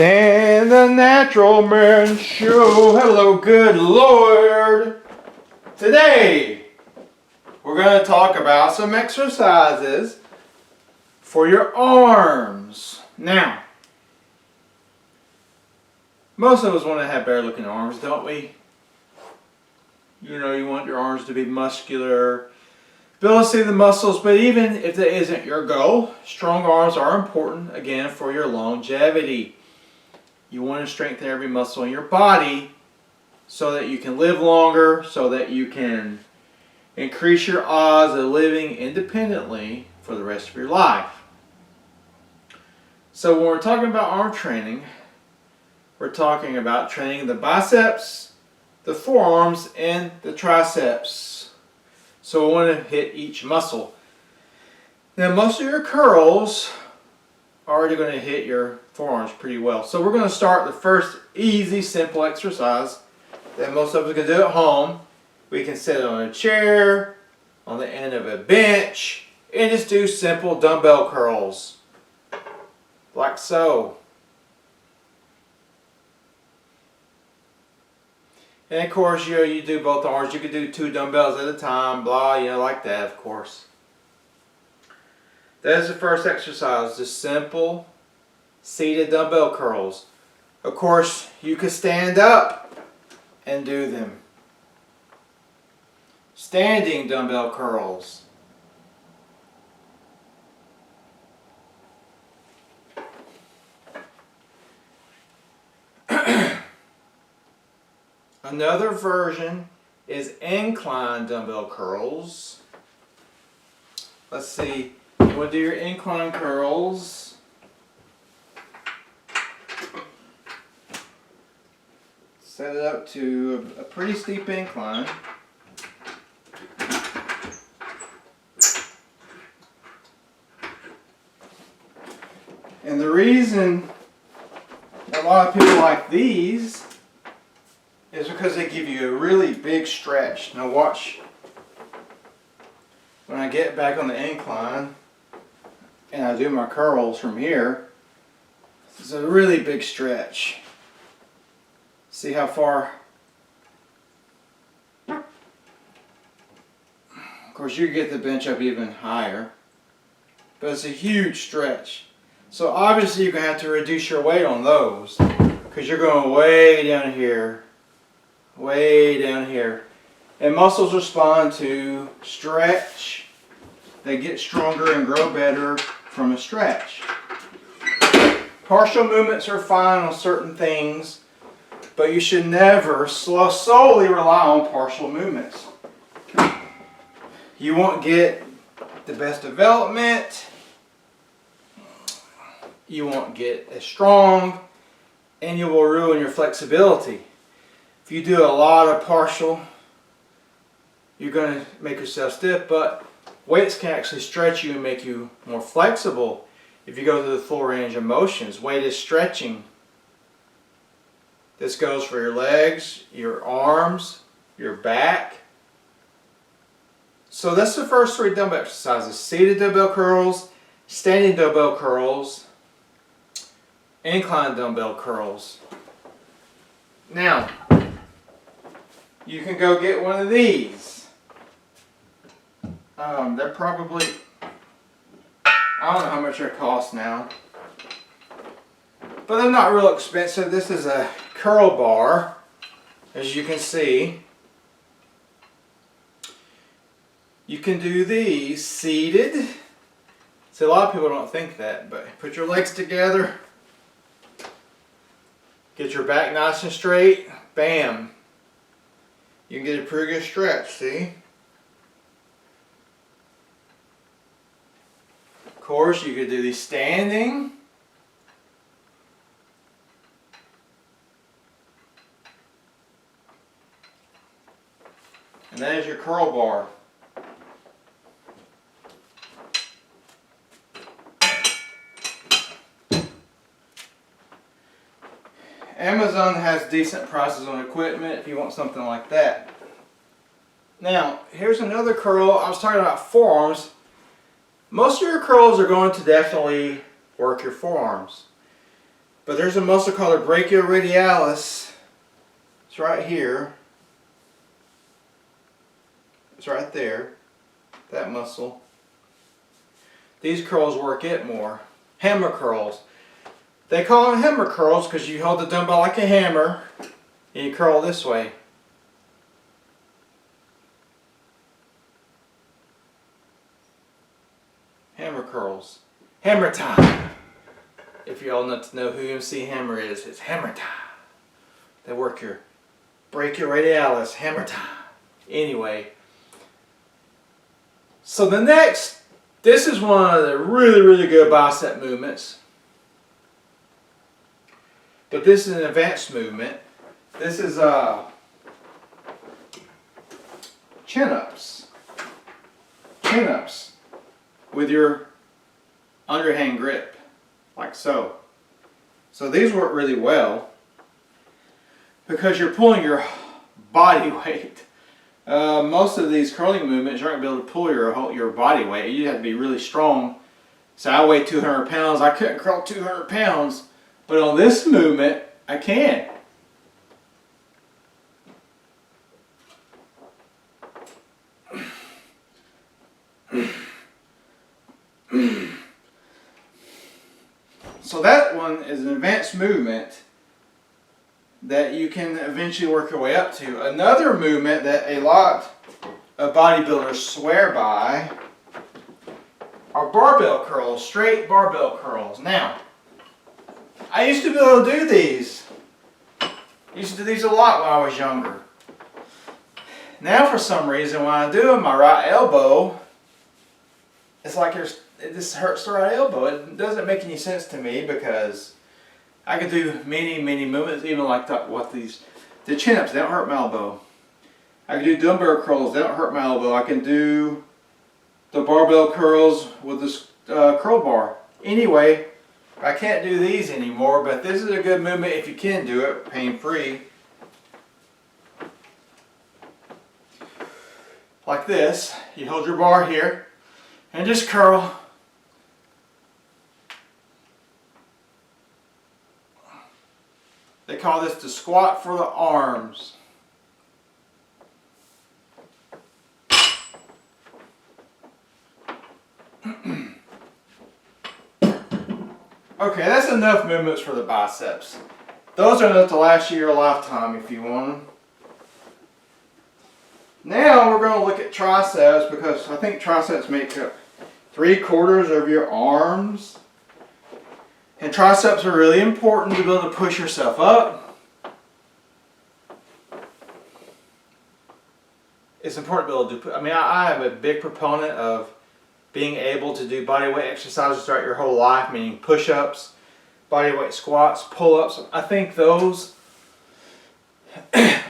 Dan the Natural Man Show. Hello, good Lord. Today, we're going to talk about some exercises for your arms. Now, most of us want to have better looking arms, don't we? You know, you want your arms to be muscular, be able to see the muscles, but even if that isn't your goal, strong arms are important, again, for your longevity. You want to strengthen every muscle in your body so that you can live longer, so that you can increase your odds of living independently for the rest of your life. So when we're talking about arm training, we're talking about training the biceps, the forearms, and the triceps. So we want to hit each muscle. Now most of your curls are already going to hit your forearms pretty well. So we're going to start the first easy, simple exercise that most of us can do at home. We can sit on a chair, on the end of a bench, and just do simple dumbbell curls. Like so. And of course, you do both arms. You could do 2 dumbbells at a time, blah, like that, of course. That is the first exercise, just simple seated dumbbell curls. Of course, you could stand up and do them. Standing dumbbell curls. Another version is incline dumbbell curls. Let's see, you want to do your incline curls. Set it up to a pretty steep incline. And the reason a lot of people like these is because they give you a really big stretch. Now watch. When I get back on the incline and I do my curls from here, it's a really big stretch. See how far? Of course, you get the bench up even higher, but it's a huge stretch. So obviously you're going to have to reduce your weight on those because you're going way down here. Way down here. And muscles respond to stretch. They get stronger and grow better from a stretch. Partial movements are fine on certain things, but you should never solely rely on partial movements. You won't get the best development. You won't get as strong, and you will ruin your flexibility. If you do a lot of partial, you're going to make yourself stiff, but weights can actually stretch you and make you more flexible. If you go through the full range of motions, weight is stretching. This goes for your legs, your arms, your back. So that's the first 3 dumbbell exercises: seated dumbbell curls, standing dumbbell curls, incline dumbbell curls. Now, you can go get one of these. They're probably, I don't know how much they cost now, but they're not real expensive. This is a curl bar, as you can see. You can do these seated. See, a lot of people don't think that, but put your legs together, get your back nice and straight, bam. You can get a pretty good stretch, see? Of course, you could do these standing. And that is your curl bar. Amazon has decent prices on equipment if you want something like that. Now, here's another curl. I was talking about forearms. Most of your curls are going to definitely work your forearms. But there's a muscle called the brachioradialis. It's right here. It's right there. That muscle. These curls work it more. Hammer curls. They call them hammer curls because you hold the dumbbell like a hammer and you curl this way. Hammer curls. Hammer time. If you all know who MC Hammer is, it's hammer time. They work your brachioradialis. Hammer time. Anyway. So the next, this is one of the really good bicep movements. But this is an advanced movement. This is chin-ups. Chin-ups with your underhand grip, like so. So these work really well because you're pulling your body weight. Most of these curling movements, you're not going to be able to pull your body weight. You have to be really strong. So I weigh 200 pounds. I couldn't curl 200 pounds. But on this movement, I can. So that one is an advanced movement that you can eventually work your way up to. Another movement that a lot of bodybuilders swear by are barbell curls, straight barbell curls. Now, I used to be able to do these. I used to do these a lot when I was younger. Now for some reason when I do it, my right elbow, it's like it just hurts the right elbow. It doesn't make any sense to me because I can do many movements, even like the chin-ups, they don't hurt my elbow. I can do dumbbell curls, they don't hurt my elbow. I can do the barbell curls with this curl bar. Anyway, I can't do these anymore, but this is a good movement if you can do it pain-free. Like this, you hold your bar here and just curl. They call this the squat for the arms. Okay, that's enough movements for the biceps. Those are enough to last you your lifetime if you want them. Now we're going to look at triceps because I think triceps make up 3/4 of your arms. And triceps are really important to be able to push yourself up. It's important to be able to do, I am a big proponent of being able to do bodyweight exercises throughout your whole life, meaning push-ups, bodyweight squats, pull-ups. I think those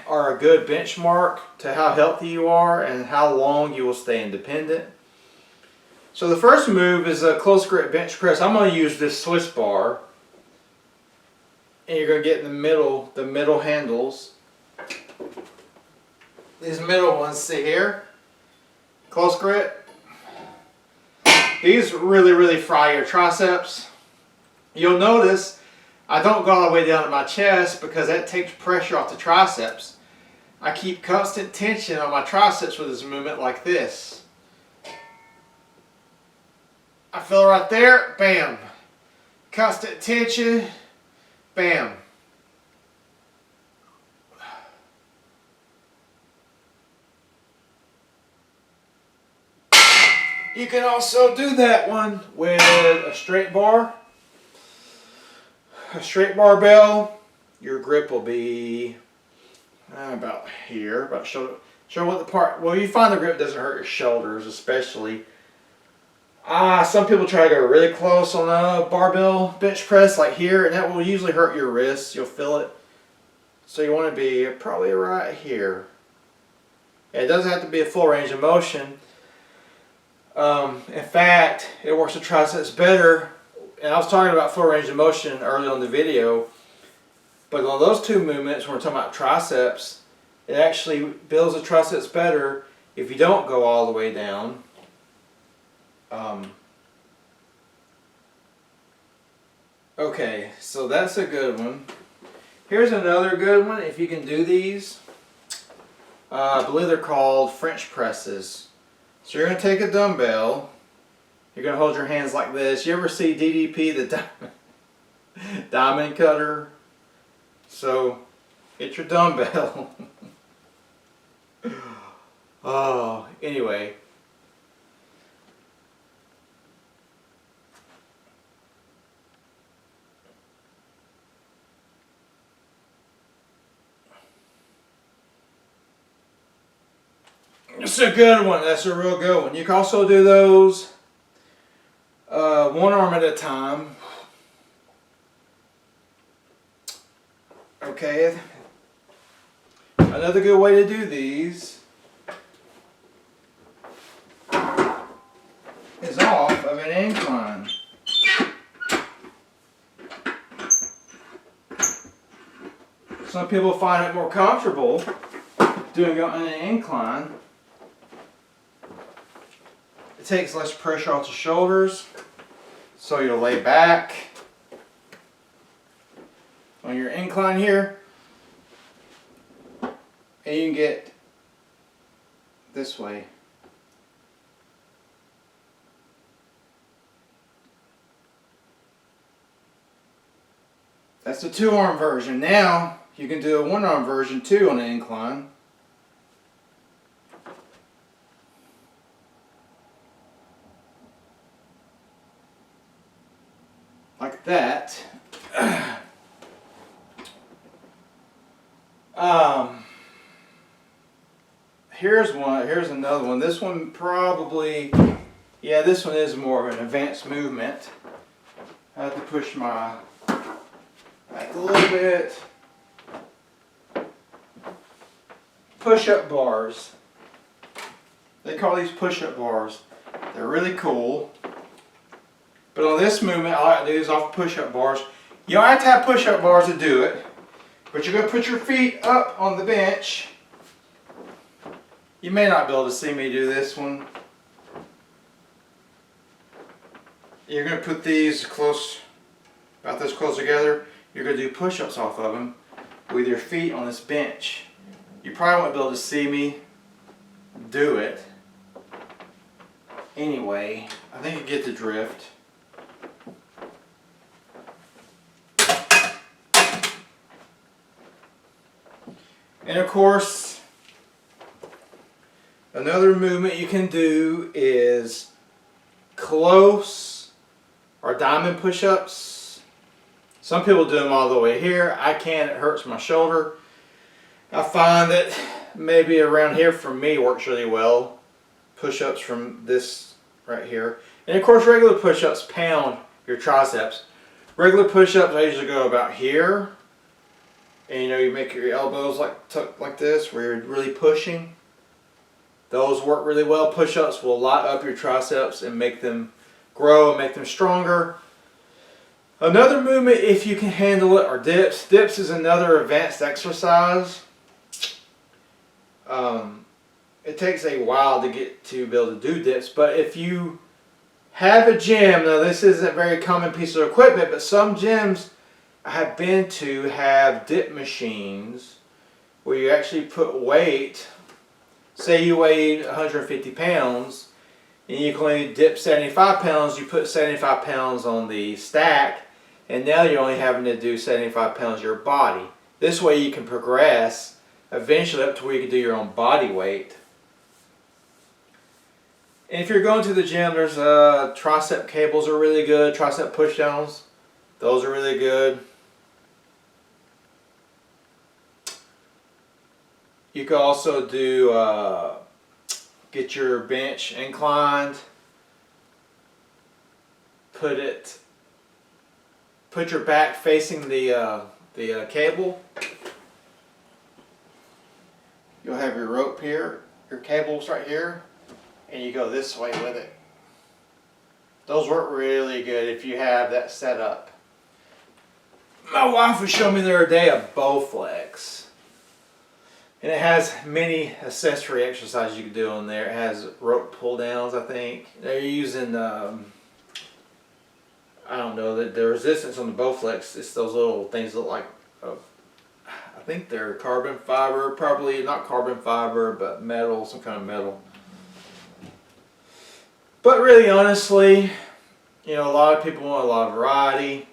are a good benchmark to how healthy you are and how long you will stay independent. So the first move is a close grip bench press. I'm going to use this Swiss bar, and you're going to get in the middle handles. These middle ones, see here, close grip. These really fry your triceps. You'll notice I don't go all the way down to my chest because that takes pressure off the triceps. I keep constant tension on my triceps with this movement like this. I feel right there, bam. Constant tension, bam. You can also do that one with a straight bar. A straight barbell, your grip will be about here, about shoulder width apart. Well, you find the grip doesn't hurt your shoulders, especially. Some people try to go really close on a barbell bench press, like here, and that will usually hurt your wrists. You'll feel it. So you want to be probably right here. It doesn't have to be a full range of motion. In fact, it works the triceps better. And I was talking about full range of motion early on in the video, but on those two movements, when we're talking about triceps, it actually builds the triceps better if you don't go all the way down. Okay, so that's a good one. Here's another good one. If you can do these, I believe they're called French presses. So you're going to take a dumbbell. You're going to hold your hands like this. You ever see DDP, the diamond cutter? So get your dumbbell. Oh, anyway. It's a good one. That's a real good one. You can also do those one arm at a time. Okay. Another good way to do these is off of an incline. Some people find it more comfortable doing it on an incline. It takes less pressure off the shoulders, so you'll lay back on your incline here, and you can get this way. That's the 2-arm version. Now you can do a 1-arm version too on an incline. Like that. Here's one. Here's another one. This one probably, yeah, this one is more of an advanced movement. I have to push my back a little bit. Push-up bars. They call these push-up bars. They're really cool. But on this movement, all I like to do is off push-up bars. You don't have to have push-up bars to do it, but you're going to put your feet up on the bench. You may not be able to see me do this one. You're going to put these close, about this close together. You're going to do push-ups off of them with your feet on this bench. You probably won't be able to see me do it. Anyway, I think you get the drift. And of course, another movement you can do is close or diamond push-ups. Some people do them all the way here. I can't, it hurts my shoulder. I find that maybe around here for me works really well. Push-ups from this right here. And of course regular push-ups pound your triceps. Regular push-ups I usually go about here. And you know, you make your elbows like tucked like this where you're really pushing. Those work really well. Push-ups will light up your triceps and make them grow and make them stronger. Another movement, if you can handle it, are dips. Dips is another advanced exercise. It takes a while to get to be able to do dips, but if you have a gym, now this isn't a very common piece of equipment, but some gyms I have been to have dip machines where you actually put weight. Say you weigh 150 pounds and you can only dip 75 pounds, you put 75 pounds on the stack, and now you're only having to do 75 pounds of your body. This way you can progress eventually up to where you can do your own body weight. And if you're going to the gym, there's tricep cables are really good, tricep pushdowns. Those are really good. You can also do, get your bench inclined, put your back facing the cable. You'll have your rope here, your cables right here, and you go this way with it. Those work really good if you have that set up. My wife was showing me the other day a Bowflex. And it has many accessory exercises you can do on there. It has rope pull downs, I think. They're using I don't know, the resistance on the Bowflex, it's those little things that look like, I think they're carbon fiber, probably not carbon fiber, but metal, some kind of metal. But really, honestly, you know, a lot of people want a lot of variety.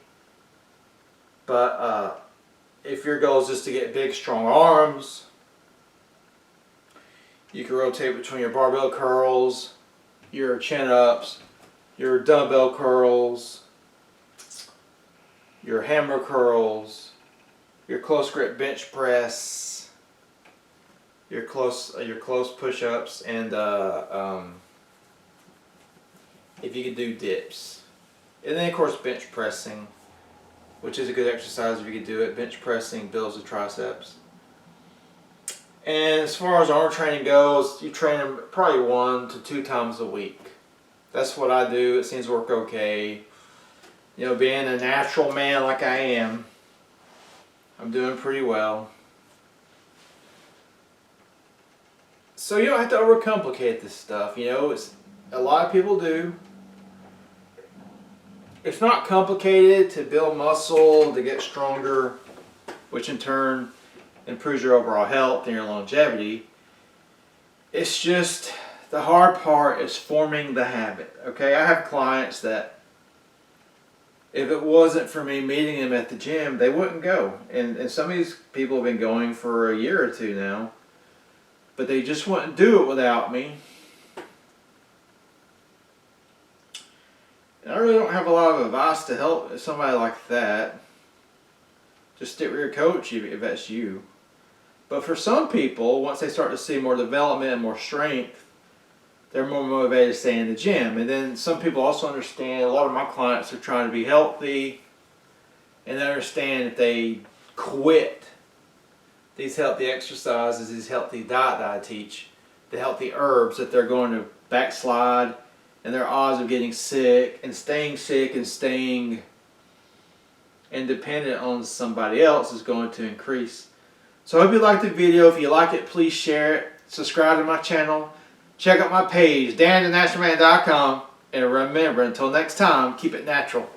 But if your goal is just to get big, strong arms, you can rotate between your barbell curls, your chin-ups, your dumbbell curls, your hammer curls, your close grip bench press, your close push-ups, and if you can do dips. And then of course bench pressing, which is a good exercise if you can do it. Bench pressing builds the triceps. And as far as arm training goes, you train them probably 1 to 2 times a week. That's what I do. It seems to work okay. You know, being a natural man like I am, I'm doing pretty well. So you don't have to overcomplicate this stuff. You know, it's a lot of people do. It's not complicated to build muscle, to get stronger, which in turn improves your overall health and your longevity. It's just the hard part is forming the habit. Okay, I have clients that if it wasn't for me meeting them at the gym, they wouldn't go. And some of these people have been going for a year or 2 now, but they just wouldn't do it without me. And I really don't have a lot of advice to help somebody like that. Just stick with your coach if that's you. But for some people, once they start to see more development and more strength, they're more motivated to stay in the gym. And then some people also understand, a lot of my clients are trying to be healthy, and they understand if they quit these healthy exercises, these healthy diet that I teach, the healthy herbs, that they're going to backslide, and their odds of getting sick and staying independent on somebody else is going to increase. So I hope you liked the video. If you like it, please share it. Subscribe to my channel. Check out my page, danthenaturalman.com. And remember, until next time, keep it natural.